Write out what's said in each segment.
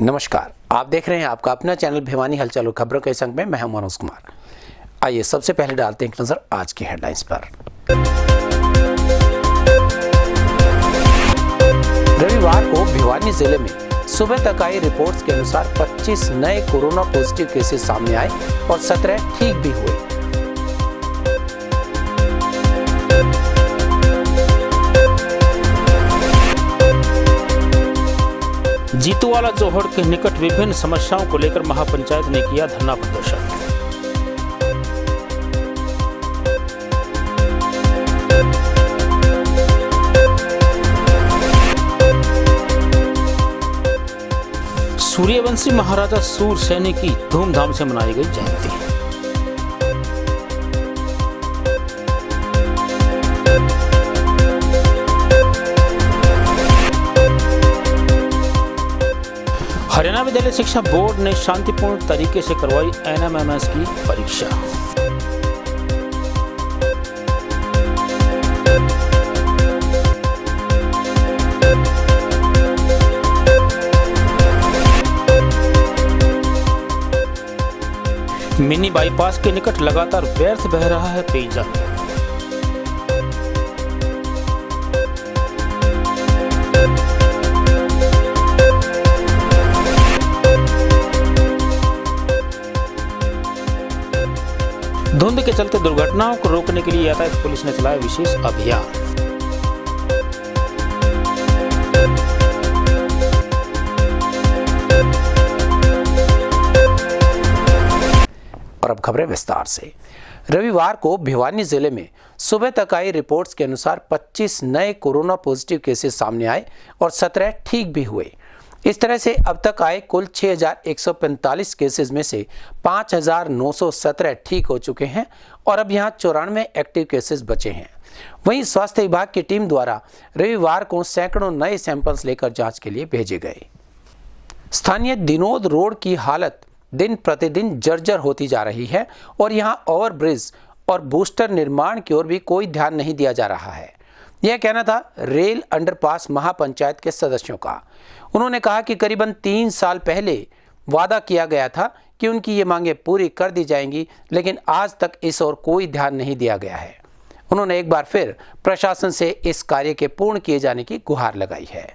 नमस्कार, आप देख रहे हैं आपका अपना चैनल भिवानी हलचल और खबरों के संग में मैं हूं मनोज कुमार। आइए सबसे पहले डालते हैं एक नजर आज की हेडलाइंस पर। रविवार को भिवानी जिले में सुबह तक आई रिपोर्ट्स के अनुसार 25 नए कोरोना पॉजिटिव केसेस सामने आए और 17 ठीक भी हुए। जीतूवाला जोहड़ के निकट विभिन्न समस्याओं को लेकर महापंचायत ने किया धरना प्रदर्शन। सूर्यवंशी महाराजा सूरसेन की धूमधाम से मनाई गई जयंती। हरियाणा विद्यालय शिक्षा बोर्ड ने शांतिपूर्ण तरीके से करवाई NMMS की परीक्षा। मिनी बाईपास के निकट लगातार व्यर्थ बह रहा है पेयजल। धुंध के चलते दुर्घटनाओं को रोकने के लिए यातायात पुलिस ने चलाया विशेष अभियान। और अब खबरें विस्तार से। रविवार को भिवानी जिले में सुबह तक आई रिपोर्ट्स के अनुसार 25 नए कोरोना पॉजिटिव केसेस सामने आए और 17 ठीक भी हुए। इस तरह से अब तक आए कुल 6,145 केसेस में से 5,917 ठीक हो चुके हैं और अब यहाँ 94 एक्टिव केसेस बचे हैं। वहीं स्वास्थ्य विभाग की टीम द्वारा रविवार को सैकड़ों नए सैंपल्स लेकर जांच के लिए भेजे गए। स्थानीय दिनोद रोड की हालत दिन प्रतिदिन जर्जर होती जा रही है और यहाँ ओवरब्रिज और बूस्टर निर्माण की ओर भी कोई ध्यान नहीं दिया जा रहा है। यह कहना था रेल अंडरपास महापंचायत के सदस्यों का। उन्होंने कहा कि करीबन 3 साल पहले वादा किया गया था कि उनकी ये मांगें पूरी कर दी जाएंगी, लेकिन आज तक इस ओर कोई ध्यान नहीं दिया गया है। उन्होंने एक बार फिर प्रशासन से इस कार्य के पूर्ण किए जाने की गुहार लगाई है।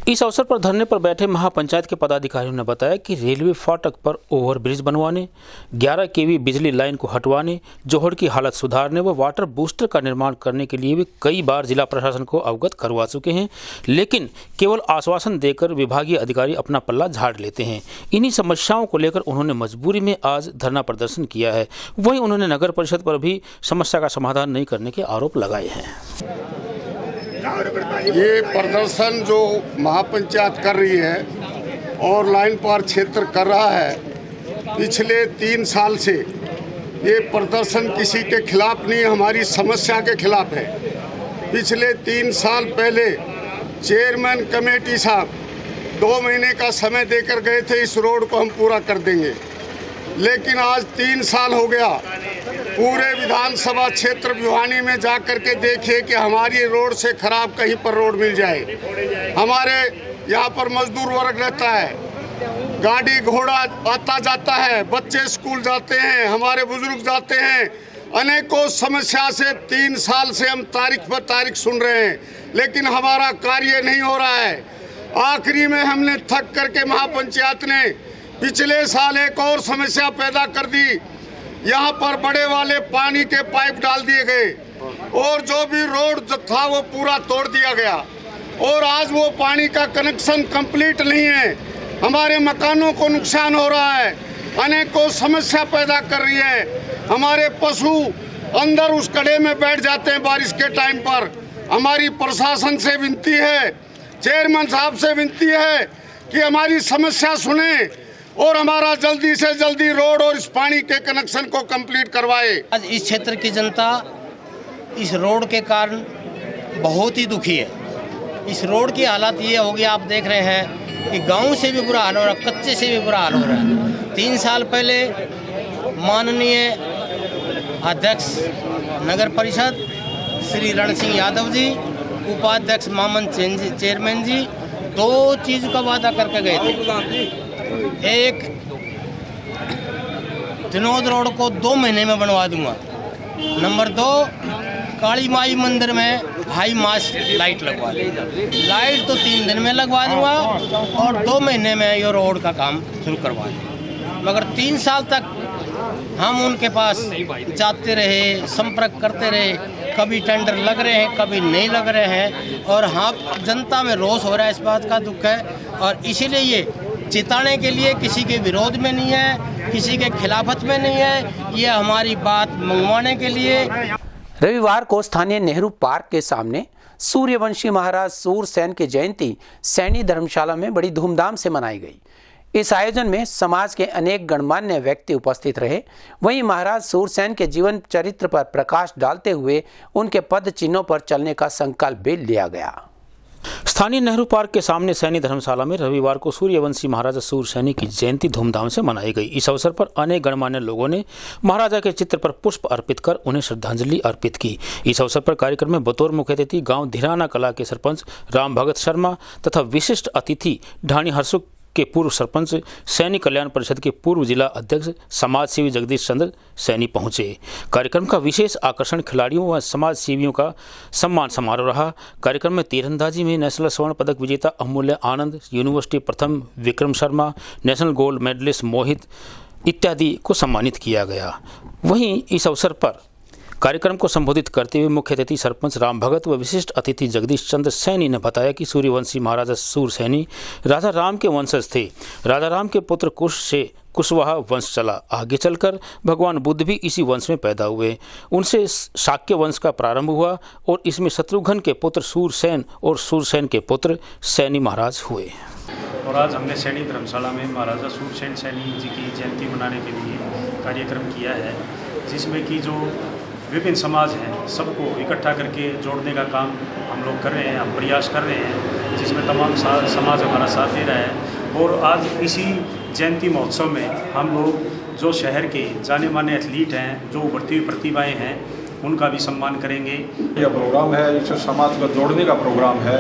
इस अवसर पर धरने पर बैठे महापंचायत के पदाधिकारियों ने बताया कि रेलवे फाटक पर ओवरब्रिज बनवाने, 11 kV बिजली लाइन को हटवाने, जोहड़ की हालत सुधारने व वाटर बूस्टर का निर्माण करने के लिए भी कई बार जिला प्रशासन को अवगत करवा चुके हैं, लेकिन केवल आश्वासन देकर विभागीय अधिकारी अपना पल्ला झाड़ लेते हैं। इन्हीं समस्याओं को लेकर उन्होंने मजबूरी में आज धरना प्रदर्शन किया है। वहीं उन्होंने नगर परिषद पर भी समस्या का समाधान नहीं करने के आरोप लगाए हैं। ये प्रदर्शन जो महापंचायत कर रही है और लाइन पार क्षेत्र कर रहा है, पिछले 3 साल से ये प्रदर्शन किसी के खिलाफ नहीं, हमारी समस्या के खिलाफ है। पिछले 3 साल पहले चेयरमैन कमेटी साहब 2 महीने का समय देकर गए थे, इस रोड को हम पूरा कर देंगे, लेकिन आज 3 साल हो गया। पूरे विधानसभा क्षेत्र भिवानी में जा कर के देखिए कि हमारी रोड से खराब कहीं पर रोड मिल जाए। हमारे यहाँ पर मजदूर वर्ग रहता है, गाड़ी घोड़ा आता जाता है, बच्चे स्कूल जाते हैं, हमारे बुजुर्ग जाते हैं। अनेकों समस्या से 3 साल से हम तारीख पर तारीख सुन रहे हैं, लेकिन हमारा कार्य नहीं हो रहा है। आखिरी में हमने थक करके महापंचायत ने पिछले साल एक और समस्या पैदा कर दी। यहाँ पर बड़े वाले पानी के पाइप डाल दिए गए और जो भी रोड था वो पूरा तोड़ दिया गया और आज वो पानी का कनेक्शन कंप्लीट नहीं है। हमारे मकानों को नुकसान हो रहा है, अनेकों समस्या पैदा कर रही है। हमारे पशु अंदर उस गड्ढे में बैठ जाते हैं बारिश के टाइम पर। हमारी प्रशासन से विनती है, चेयरमैन साहब से विनती है कि हमारी समस्या सुने और हमारा जल्दी से जल्दी रोड और इस पानी के कनेक्शन को कंप्लीट करवाए। आज इस क्षेत्र की जनता इस रोड के कारण बहुत ही दुखी है। इस रोड की हालत ये हो गई, आप देख रहे हैं कि गांव से भी बुरा हाल हो रहा है, कच्चे से भी बुरा हाल हो रहा है। 3 साल पहले माननीय अध्यक्ष नगर परिषद श्री रण सिंह यादव जी, उपाध्यक्ष मामन चेयरमैन जी दो चीज़ का वादा करके गए थे। एक, दिनोद रोड को 2 महीने में बनवा दूंगा। नंबर 2, काली माई मंदिर में हाई मास लाइट लगवा दूंगा। लाइट तो 3 दिन में लगवा दूंगा और 2 महीने में ये रोड का काम शुरू करवा दूंगा। मगर 3 साल तक हम उनके पास जाते रहे, संपर्क करते रहे, कभी टेंडर लग रहे हैं, कभी नहीं लग रहे हैं, और हाँ जनता में रोष हो रहा है, इस बात का दुख है। और इसीलिए ये चिताने के लिए किसी के विरोध में नहीं है, किसी के खिलाफत में नहीं है, ये हमारी बात मंगवाने के लिए। रविवार को स्थानीय नेहरू पार्क के सामने सूर्यवंशी महाराज सूरसेन की जयंती सैनी धर्मशाला में बड़ी धूमधाम से मनाई गई। इस आयोजन में समाज के अनेक गणमान्य व्यक्ति उपस्थित रहे। वहीं महाराज सूरसेन के जीवन चरित्र पर प्रकाश डालते हुए उनके पद चिन्हों पर चलने का संकल्प भी लिया गया। स्थानीय नेहरू पार्क के सामने सैनी धर्मशाला में रविवार को सूर्यवंशी महाराजा सूरसैनी की जयंती धूमधाम से मनाई गई। इस अवसर पर अनेक गणमान्य लोगों ने महाराजा के चित्र पर पुष्प अर्पित कर उन्हें श्रद्धांजलि अर्पित की। इस अवसर पर कार्यक्रम में बतौर मुख्य अतिथि गांव धीराना कला के सरपंच राम भगत शर्मा तथा विशिष्ट अतिथि ढाणी हरसुख के पूर्व सरपंच, सैनी कल्याण परिषद के पूर्व जिला अध्यक्ष, समाज सेवी जगदीश चंद्र सैनी पहुंचे। कार्यक्रम का विशेष आकर्षण खिलाड़ियों व समाज सेवियों का सम्मान समारोह रहा। कार्यक्रम में तीरंदाजी में नेशनल स्वर्ण पदक विजेता अमूल्य आनंद, यूनिवर्सिटी प्रथम Vikram Sharma, national gold medalist Mohit इत्यादि को सम्मानित किया गया। वहीं इस अवसर पर कार्यक्रम को संबोधित करते हुए मुख्य अतिथि सरपंच राम भगत व विशिष्ट अतिथि जगदीश चंद्र सैनी ने बताया कि सूर्यवंशी महाराजा सूरसैनी राजा राम के वंशज थे। राजा राम के पुत्र कुश से कुशवाहा वंश चला। आगे चलकर भगवान बुद्ध भी इसी वंश में पैदा हुए। उनसे शाक्य वंश का प्रारंभ हुआ और इसमें शत्रुघ्न के पुत्र सूरसेन और सूरसेन के पुत्र सैनी महाराज हुए। और आज हमने सैनी धर्मशाला में महाराजा सूरसेन सैनी जी की जयंती मनाने के लिए कार्यक्रम किया है, जिसमें कि जो विभिन्न समाज हैं सबको इकट्ठा करके जोड़ने का काम हम लोग कर रहे हैं, हम प्रयास कर रहे हैं, जिसमें तमाम समाज हमारा साथ दे रहा है। और आज इसी जयंती महोत्सव में हम लोग जो शहर के जाने माने एथलीट हैं, जो उभरती हुई प्रतिभाएं हैं, उनका भी सम्मान करेंगे। यह प्रोग्राम है, इसे समाज को जोड़ने का प्रोग्राम है।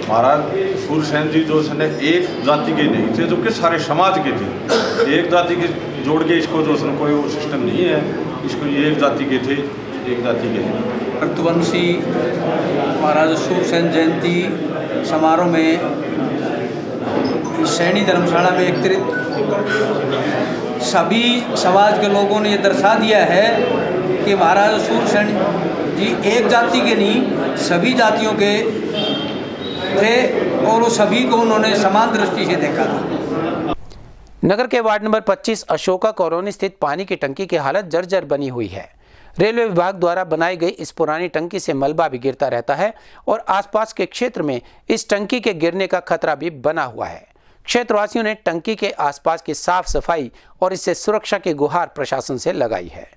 महाराज सूरसेन जी जो सने एक जाति के नहीं थे, जो कि सारे समाज के थे। एक जाति के जोड़ के इसको जो सन कोई वो सिस्टम नहीं है, इसको ये एक जाति के थे, एक जाति के हैं। सूर्यवंशी महाराज सूरसेन जयंती समारोह में सैनी धर्मशाला में एकत्रित सभी समाज के लोगों ने ये दर्शा दिया है कि महाराज सूरसेन जी एक जाति के नहीं, सभी जातियों के थे और वो सभी को उन्होंने समान दृष्टि से देखा था। नगर के वार्ड नंबर 25 अशोका कॉलोनी स्थित पानी की टंकी की हालत जर्जर बनी हुई है। रेलवे विभाग द्वारा बनाई गई इस पुरानी टंकी से मलबा भी गिरता रहता है और आसपास के क्षेत्र में इस टंकी के गिरने का खतरा भी बना हुआ है। क्षेत्रवासियों ने टंकी के आसपास की साफ सफाई और इससे सुरक्षा की गुहार प्रशासन से लगाई है।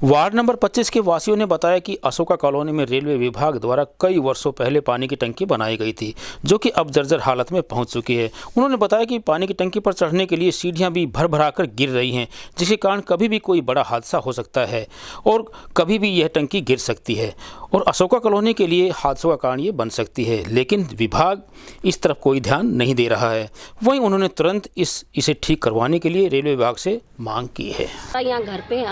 वार्ड नंबर 25 के वासियों ने बताया कि अशोका कॉलोनी में रेलवे विभाग द्वारा कई वर्षों पहले पानी की टंकी बनाई गई थी, जो कि अब जर्जर हालत में पहुंच चुकी है। उन्होंने बताया कि पानी की टंकी पर चढ़ने के लिए सीढ़ियां भी भर भराकर गिर रही हैं, जिसके कारण कभी भी कोई बड़ा हादसा हो सकता है और कभी भी यह टंकी गिर सकती है और अशोका कॉलोनी के लिए हादसों का कारण ये बन सकती है। लेकिन विभाग इस तरफ कोई ध्यान नहीं दे रहा है। वहीं उन्होंने तुरंत इसे ठीक करवाने के लिए रेलवे विभाग से मांग की है। यहाँ घर पे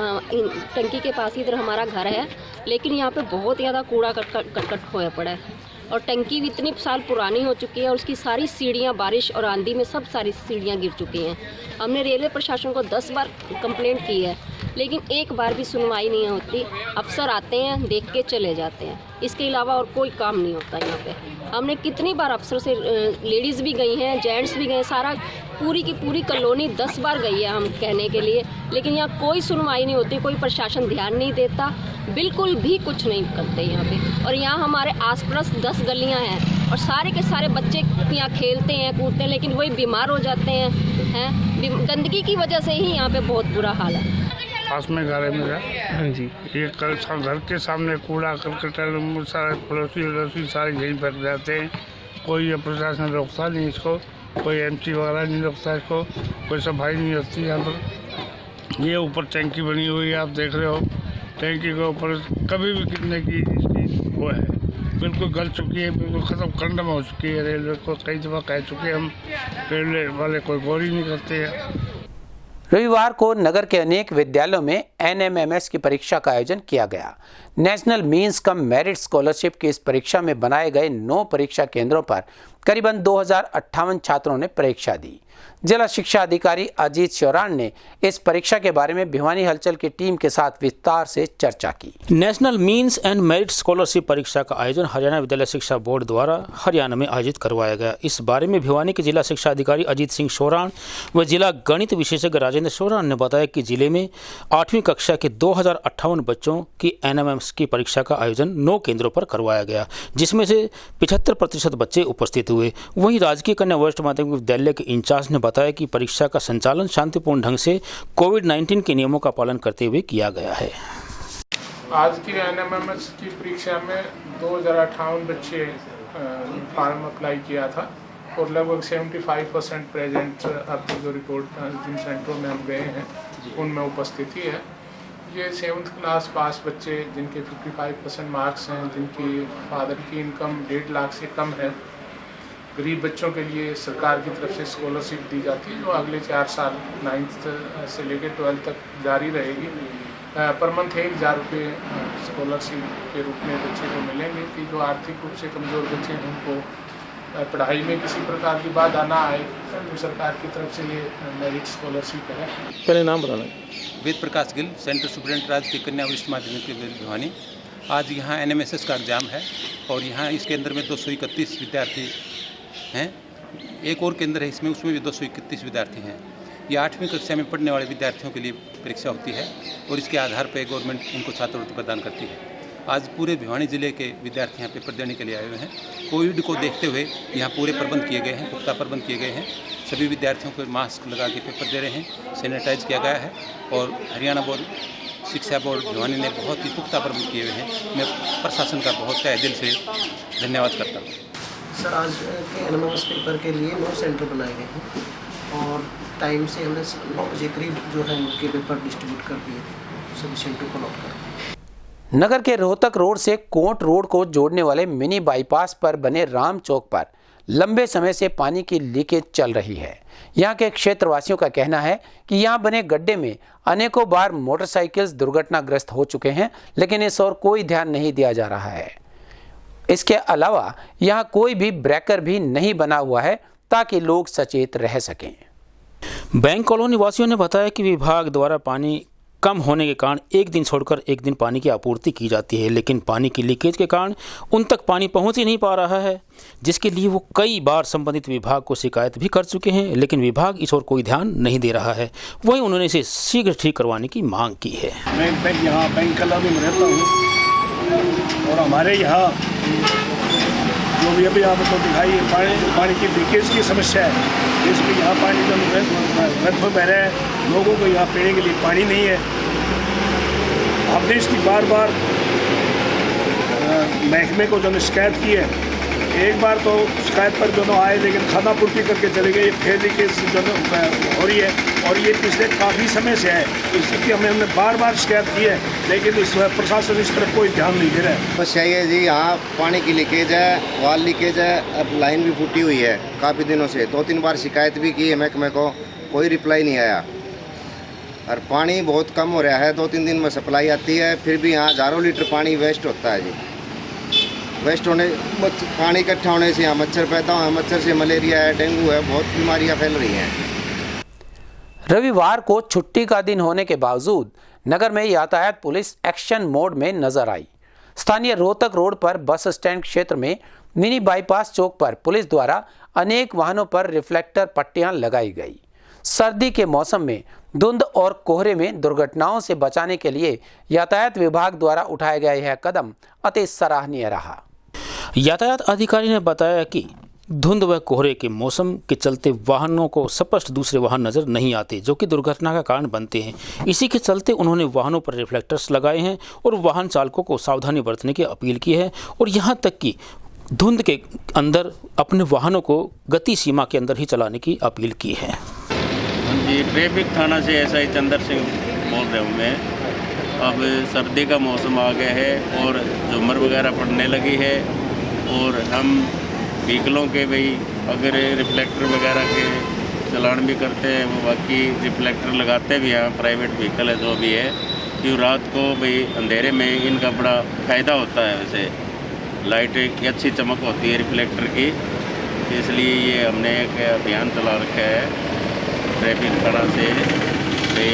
टंकी के पास ही इधर हमारा घर है, लेकिन यहाँ पे बहुत ज़्यादा कूड़ा करकट होया पड़ा है और टंकी भी इतनी साल पुरानी हो चुकी है और उसकी सारी सीढ़ियाँ बारिश और आंधी में सब सारी सीढ़ियाँ गिर चुकी हैं। हमने रेलवे प्रशासन को 10 बार कंप्लेंट की है, लेकिन एक बार भी सुनवाई नहीं होती। अफसर आते हैं, देख के चले जाते हैं, इसके अलावा और कोई काम नहीं होता यहाँ पे। हमने कितनी बार अफसर से, लेडीज़ भी गई हैं, जेंट्स भी गए, सारा पूरी की पूरी कॉलोनी 10 बार गई है हम कहने के लिए, लेकिन यहाँ कोई सुनवाई नहीं होती, कोई प्रशासन ध्यान नहीं देता, बिल्कुल भी कुछ नहीं करते यहाँ पे। और यहाँ हमारे आसपास 10 गलियाँ हैं और सारे के सारे बच्चे यहाँ खेलते हैं, कूदते हैं, लेकिन वही बीमार हो जाते हैं। गंदगी की वजह से ही यहाँ पे बहुत बुरा हाल है। पास में घर है मेरा। हाँ जी। ये घर के सामने कूड़ा करकट सारे पड़ोसी सारे यहीं बैठ जाते हैं। कोई ये प्रशासन रोकता नहीं इसको, कोई एमसी वगैरह नहीं रोकता इसको, कोई सफाई नहीं होती यहाँ पर। ये ऊपर टैंकी बनी हुई है, आप देख रहे हो। टैंकी के ऊपर कभी भी गिरने की इसकी वो है। बिल्कुल गल चुकी है, बिल्कुल ख़त्म कंडम हो चुकी है। रेलवे को कई दफ़ा कह चुके हम, रेलवे वाले कोई गौर ही नहीं करते हैं। रविवार को नगर के अनेक विद्यालयों में NMMS की परीक्षा का आयोजन किया गया। National means cum merit scholarship की इस परीक्षा में बनाए गए 9 परीक्षा केंद्रों पर करीबन 2058 छात्रों ने परीक्षा दी। जिला शिक्षा अधिकारी अजीत शौरान ने इस परीक्षा के बारे में भिवानी हलचल की टीम के साथ विस्तार से चर्चा की। National means and merit scholarship परीक्षा का आयोजन हरियाणा विद्यालय शिक्षा बोर्ड द्वारा हरियाणा में आयोजित करवाया गया। इस बारे में भिवानी के जिला शिक्षा अधिकारी अजीत सिंह शौरान व जिला गणित विशेषज्ञ राजेंद्र शौरान ने बताया कि जिले में 8वीं कक्षा के 2058 बच्चों की NMMS की परीक्षा का आयोजन 9 केंद्रों पर करवाया गया, जिसमें से 75% बच्चे उपस्थित हुए। वहीं राजकीय कन्या वरिष्ठ माध्यमिक विद्यालय के इंचार्ज ने बताया कि परीक्षा का संचालन शांतिपूर्ण ढंग से कोविड-19 के नियमों का पालन करते हुए किया गया है। आज की NMMS की परीक्षा में 2058 बच्चे फॉर्म अप्लाई किया था और लगभग 75% प्रेजेंट अब तक जो रिपोर्ट जिन सेंटरों में हम गए हैं उनमें उपस्थिति है। ये 7th क्लास पास बच्चे जिनके 55% मार्क्स हैं, जिनकी फादर की इनकम 1.5 लाख से कम है, गरीब बच्चों के लिए सरकार की तरफ से स्कॉलरशिप दी जाती है जो अगले 4 साल 9th से लेकर 12th तक जारी रहेगी। पर मंथ 1000 रुपये स्कॉलरशिप के रूप में बच्चे को मिलेंगे कि जो आर्थिक रूप से कमज़ोर बच्चे हैं उनको पढ़ाई में किसी प्रकार की बाधा ना आए, तो सरकार की तरफ से ये मेरिट स्कॉलरशिप है। पहले नाम बताना। वेद प्रकाश गिल, सेंटर सुप्रिटेंडेंट राजकीय कन्या वरिष्ठ माध्यमिक विद्यालय भिवानी। आज यहाँ NMSS का एग्ज़ाम है और यहाँ इस केंद्र में 231 विद्यार्थी हैं। एक और केंद्र है इसमें, उसमें भी 231 विद्यार्थी हैं। ये 8वीं कक्षा में पढ़ने वाले विद्यार्थियों के लिए परीक्षा होती है और इसके आधार पर गवर्नमेंट इनको छात्रवृत्ति प्रदान करती है। आज पूरे भिवानी जिले के विद्यार्थी यहाँ पेपर देने के लिए आए हुए हैं। कोविड को देखते हुए यहाँ पूरे प्रबंध किए गए हैं, पुख्ता प्रबंध किए गए हैं। सभी विद्यार्थियों को मास्क लगा के पेपर दे रहे हैं, सैनिटाइज किया गया है और हरियाणा बोर्ड शिक्षा बोर्ड भिवानी ने बहुत ही पुख्ता प्रबंध किए हुए हैं। मैं प्रशासन का बहुत तहे दिल से धन्यवाद करता हूँ। सर, आज के NMMS पेपर के लिए 9 सेंटर बनाए गए हैं और टाइम से हमने 9 बजे करीब जो है उनके पेपर डिस्ट्रीब्यूट कर दिए थे, सभी सेंटर को नोट कर। नगर के रोहतक रोड से कोट रोड को जोड़ने वाले मिनी बाईपास पर बने राम चौक पर लंबे समय से पानी की लीकेज चल रही है। यहाँ के क्षेत्रवासियों का कहना है कि यहाँ बने गड्ढे में अनेकों बार मोटरसाइकिल्स दुर्घटनाग्रस्त हो चुके हैं, लेकिन इस ओर कोई ध्यान नहीं दिया जा रहा है। इसके अलावा यहाँ कोई भी ब्रेकर भी नहीं बना हुआ है ताकि लोग सचेत रह सकें। बैंक कॉलोनी वासियों ने बताया कि विभाग द्वारा पानी कम होने के कारण एक दिन छोड़कर एक दिन पानी की आपूर्ति की जाती है, लेकिन पानी की लीकेज के कारण उन तक पानी पहुंच ही नहीं पा रहा है, जिसके लिए वो कई बार संबंधित विभाग को शिकायत भी कर चुके हैं, लेकिन विभाग इस ओर कोई ध्यान नहीं दे रहा है। वहीं उन्होंने इसे शीघ्र ठीक करवाने की मांग की है। मैं यहाँ बैंक कॉलोनी में रहता हूँ और हमारे यहाँ जो भी अभी आपको दिखाई पानी की लीकेज की समस्या है। इसमें यहाँ पानी जो व्यर्थ में बह रहा है, लोगों को यहाँ पीने के लिए पानी नहीं है। हमने इसकी बार बार महकमे को जो शिकायत की है, एक बार तो शिकायत पर दोनों आए लेकिन खाना पूर्ति करके चले गए। फिर लीकेज जो हो रही है और ये पिछले काफ़ी समय से है, इसकी हमने बार बार शिकायत की है, लेकिन इस प्रशासन इस तरफ कोई ध्यान नहीं दे रहा है। बस यही है जी, यहाँ पानी की लीकेज है, वाल लीकेज है, अब लाइन भी फूटी हुई है काफ़ी दिनों से। 2-3 बार शिकायत भी की है महकमे को, कोई रिप्लाई नहीं आया और पानी बहुत कम हो रहा है। 2-3 दिन में सप्लाई आती है, फिर भी यहाँ हज़ारों लीटर पानी वेस्ट होता है जी। वेस्ट होने पानी इकट्ठा होने से यहाँ मच्छर पैदा हुआ है, मच्छर से मलेरिया है, डेंगू है, बहुत बीमारियाँ फैल रही हैं। रविवार को छुट्टी का दिन होने के बावजूद नगर में यातायात पुलिस एक्शन मोड में नजर आई। स्थानीय रोहतक रोड पर बस स्टैंड क्षेत्र में मिनी बाईपास चौक पर पुलिस द्वारा अनेक वाहनों पर रिफ्लेक्टर पट्टियां लगाई गई। सर्दी के मौसम में धुंध और कोहरे में दुर्घटनाओं से बचाने के लिए यातायात विभाग द्वारा उठाया गया यह कदम अति सराहनीय रहा। यातायात अधिकारी ने बताया कि धुंध व कोहरे के मौसम के चलते वाहनों को स्पष्ट दूसरे वाहन नजर नहीं आते, जो कि दुर्घटना का कारण बनते हैं। इसी के चलते उन्होंने वाहनों पर रिफ्लेक्टर्स लगाए हैं और वाहन चालकों को सावधानी बरतने की अपील की है और यहाँ तक कि धुंध के अंदर अपने वाहनों को गति सीमा के अंदर ही चलाने की अपील की है। जी, ट्रैफिक थाना से SI चंदर सिंह बोल रहा हूँ मैं। अब सर्दी का मौसम आ गया है और झुमर वगैरह पड़ने लगी है और हम व्हीकलों के भाई अगर रिफ्लेक्टर वगैरह के चलान भी करते हैं वो बाकी रिफ्लेक्टर लगाते भी हैं प्राइवेट व्हीकल है जो भी है कि रात को भाई अंधेरे में इनका बड़ा फ़ायदा होता है। वैसे लाइट की अच्छी चमक होती है रिफ्लेक्टर की, इसलिए ये हमने एक अभियान चला रखा है ट्रैफिक थाना से भाई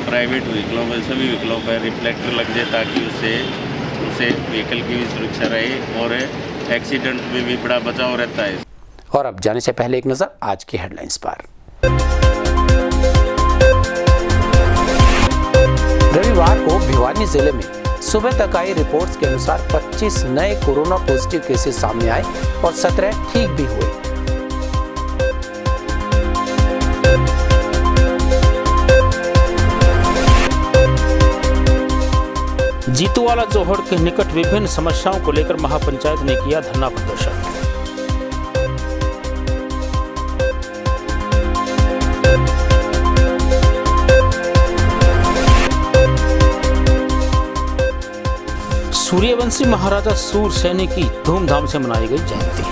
प्राइवेट व्हीकलों में सभी व्हीकलों पर रिफ्लेक्टर लग जाए ताकि उससे व्हीकल की भी सुरक्षा रहे और एक्सीडेंट में भी बड़ा बचाव रहता है। और अब जाने से पहले एक नजर आज की हेडलाइंस पर। रविवार को भिवानी जिले में सुबह तक आई रिपोर्ट्स के अनुसार 25 नए कोरोना पॉजिटिव केसेस सामने आए और 17 ठीक भी हुए। जीतूवाला जोहड़ के निकट विभिन्न समस्याओं को लेकर महापंचायत ने किया धरना प्रदर्शन। सूर्यवंशी महाराजा सूरसेन की धूमधाम से मनाई गई जयंती।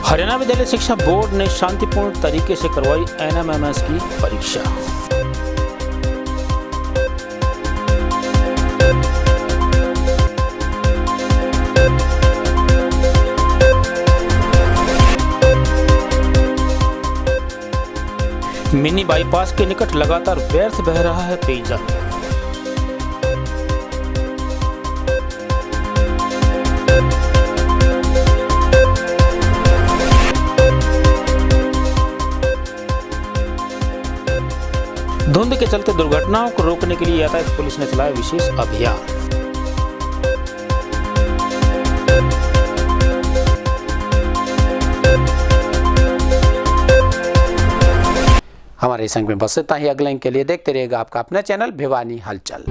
हरियाणा विद्यालय शिक्षा बोर्ड ने शांतिपूर्ण तरीके से करवाई NMMS की परीक्षा। मिनी बाईपास के निकट लगातार व्यर्थ बह रहा है पेयजल। धुंध के चलते दुर्घटनाओं को रोकने के लिए यातायात पुलिस ने चलाया विशेष अभियान। हमारे संग में बस इतना ही। अगले अंक के लिए देखते रहिएगा आपका अपना चैनल भिवानी हलचल।